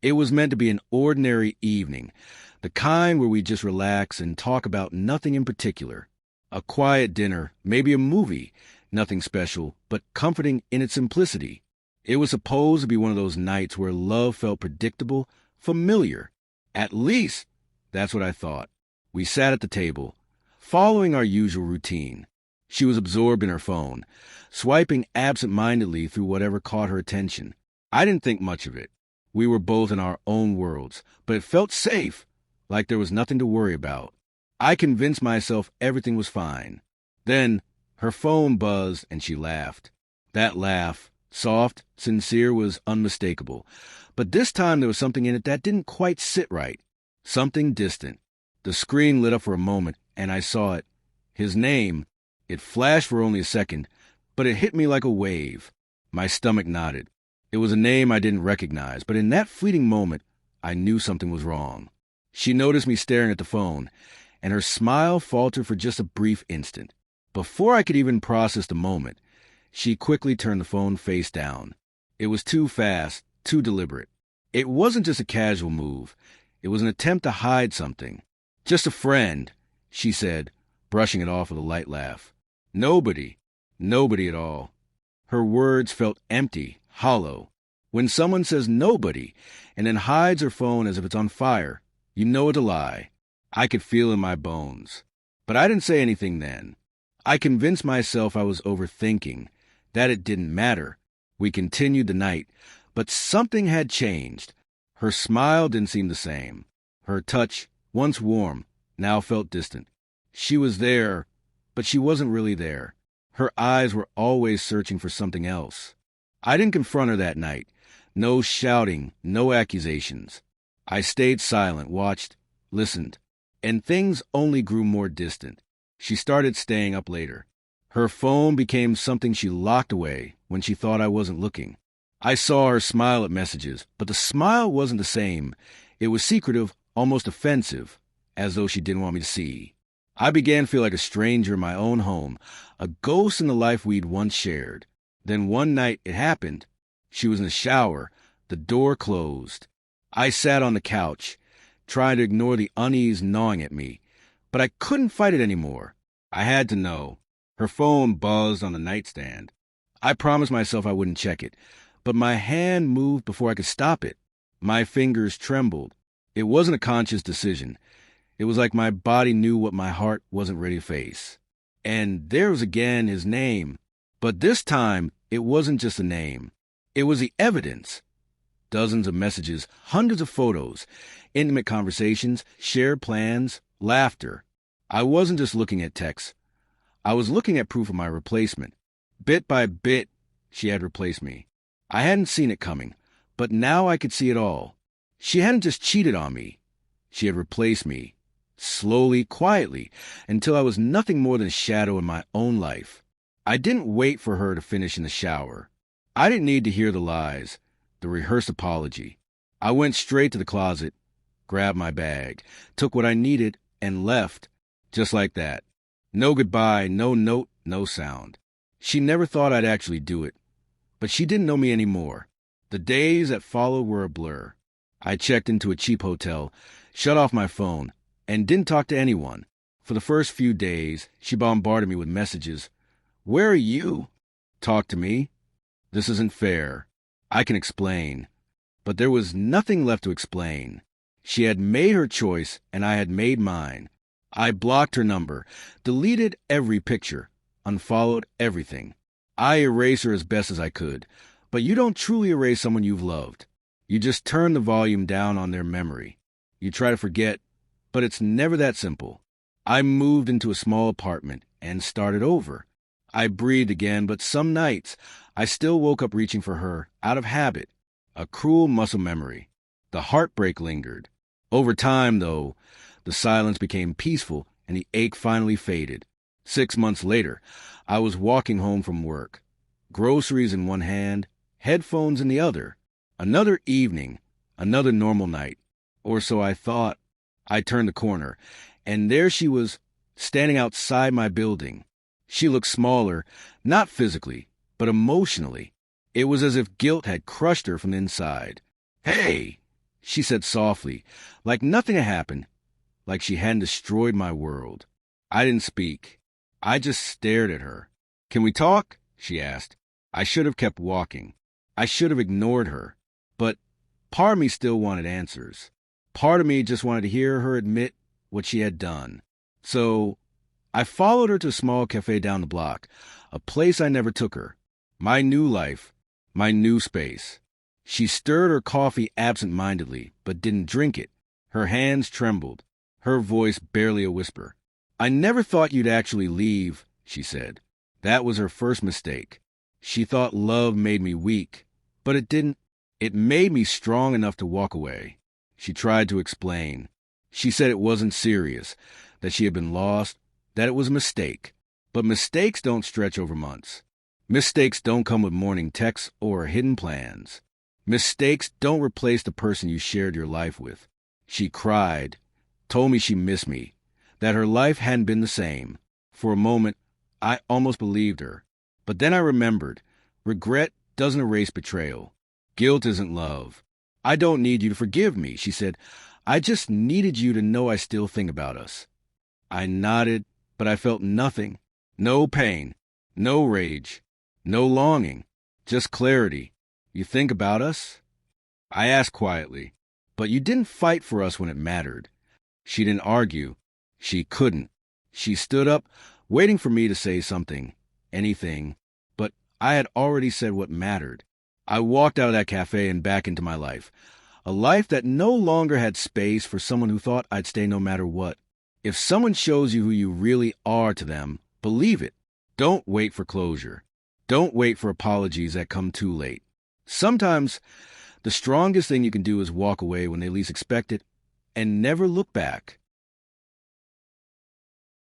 It was meant to be an ordinary evening, the kind where we just relax and talk about nothing in particular. A quiet dinner, maybe a movie, nothing special, but comforting in its simplicity. It was supposed to be one of those nights where love felt predictable, familiar. At least, that's what I thought. We sat at the table, following our usual routine. She was absorbed in her phone, swiping absent-mindedly through whatever caught her attention. I didn't think much of it. We were both in our own worlds, but it felt safe, like there was nothing to worry about. I convinced myself everything was fine. Then, her phone buzzed and she laughed. That laugh, soft, sincere, was unmistakable. But this time there was something in it that didn't quite sit right. Something distant. The screen lit up for a moment, and I saw it. His name. It flashed for only a second, but it hit me like a wave. My stomach knotted. It was a name I didn't recognize, but in that fleeting moment, I knew something was wrong. She noticed me staring at the phone, and her smile faltered for just a brief instant. Before I could even process the moment, she quickly turned the phone face down. It was too fast, too deliberate. It wasn't just a casual move. It was an attempt to hide something. "Just a friend," she said, brushing it off with a light laugh. Nobody at all. Her words felt empty, hollow. When someone says nobody and then hides her phone as if it's on fire, you know it's a lie. I could feel it in my bones. But I didn't say anything then. I convinced myself I was overthinking, that it didn't matter. We continued the night, but something had changed. Her smile didn't seem the same. Her touch, once warm, now felt distant. She was there, but she wasn't really there. Her eyes were always searching for something else. I didn't confront her that night. No shouting, no accusations. I stayed silent, watched, listened, and things only grew more distant. She started staying up later. Her phone became something she locked away when she thought I wasn't looking. I saw her smile at messages, but the smile wasn't the same. It was secretive, almost offensive, as though she didn't want me to see. I began to feel like a stranger in my own home, a ghost in the life we'd once shared. Then one night it happened. She was in the shower, the door closed. I sat on the couch, trying to ignore the unease gnawing at me, but I couldn't fight it anymore. I had to know. Her phone buzzed on the nightstand. I promised myself I wouldn't check it, but my hand moved before I could stop it. My fingers trembled. It wasn't a conscious decision. It was like my body knew what my heart wasn't ready to face. And there was again his name. But this time, it wasn't just a name. It was the evidence. Dozens of messages, hundreds of photos, intimate conversations, shared plans, laughter. I wasn't just looking at texts. I was looking at proof of my replacement. Bit by bit, she had replaced me. I hadn't seen it coming, but now I could see it all. She hadn't just cheated on me. She had replaced me. Slowly, quietly, until I was nothing more than a shadow in my own life. I didn't wait for her to finish in the shower. I didn't need to hear the lies, the rehearsed apology. I went straight to the closet, grabbed my bag, took what I needed, and left, just like that. No goodbye, no note, no sound. She never thought I'd actually do it, but she didn't know me anymore. The days that followed were a blur. I checked into a cheap hotel, shut off my phone, and didn't talk to anyone. For the first few days, she bombarded me with messages. "Where are you?" "Talk to me." "This isn't fair." "I can explain." But there was nothing left to explain. She had made her choice, and I had made mine. I blocked her number, deleted every picture, unfollowed everything. I erased her as best as I could. But you don't truly erase someone you've loved. You just turn the volume down on their memory. You try to forget, but it's never that simple. I moved into a small apartment and started over. I breathed again, but some nights I still woke up reaching for her, out of habit, a cruel muscle memory. The heartbreak lingered. Over time, though, the silence became peaceful and the ache finally faded. 6 months later, I was walking home from work, groceries in one hand, headphones in the other. Another evening, another normal night, or so I thought. I turned the corner, and there she was, standing outside my building. She looked smaller, not physically, but emotionally. It was as if guilt had crushed her from the inside. "Hey!" she said softly, like nothing had happened, like she hadn't destroyed my world. I didn't speak. I just stared at her. "Can we talk?" she asked. I should have kept walking. I should have ignored her. But part of me still wanted answers. Part of me just wanted to hear her admit what she had done. So I followed her to a small cafe down the block, a place I never took her. My new life, my new space. She stirred her coffee absent-mindedly, but didn't drink it. Her hands trembled, her voice barely a whisper. "I never thought you'd actually leave," she said. That was her first mistake. She thought love made me weak, but it didn't. It made me strong enough to walk away. She tried to explain. She said it wasn't serious, that she had been lost, that it was a mistake. But mistakes don't stretch over months. Mistakes don't come with morning texts or hidden plans. Mistakes don't replace the person you shared your life with. She cried, told me she missed me, that her life hadn't been the same. For a moment, I almost believed her. But then I remembered, regret doesn't erase betrayal. Guilt isn't love. "I don't need you to forgive me," she said. "I just needed you to know I still think about us." I nodded, but I felt nothing. No pain, no rage, no longing, just clarity. "You think about us?" I asked quietly. "But you didn't fight for us when it mattered." She didn't argue. She couldn't. She stood up, waiting for me to say something, anything. But I had already said what mattered. I walked out of that cafe and back into my life. A life that no longer had space for someone who thought I'd stay no matter what. If someone shows you who you really are to them, believe it. Don't wait for closure. Don't wait for apologies that come too late. Sometimes the strongest thing you can do is walk away when they least expect it and never look back.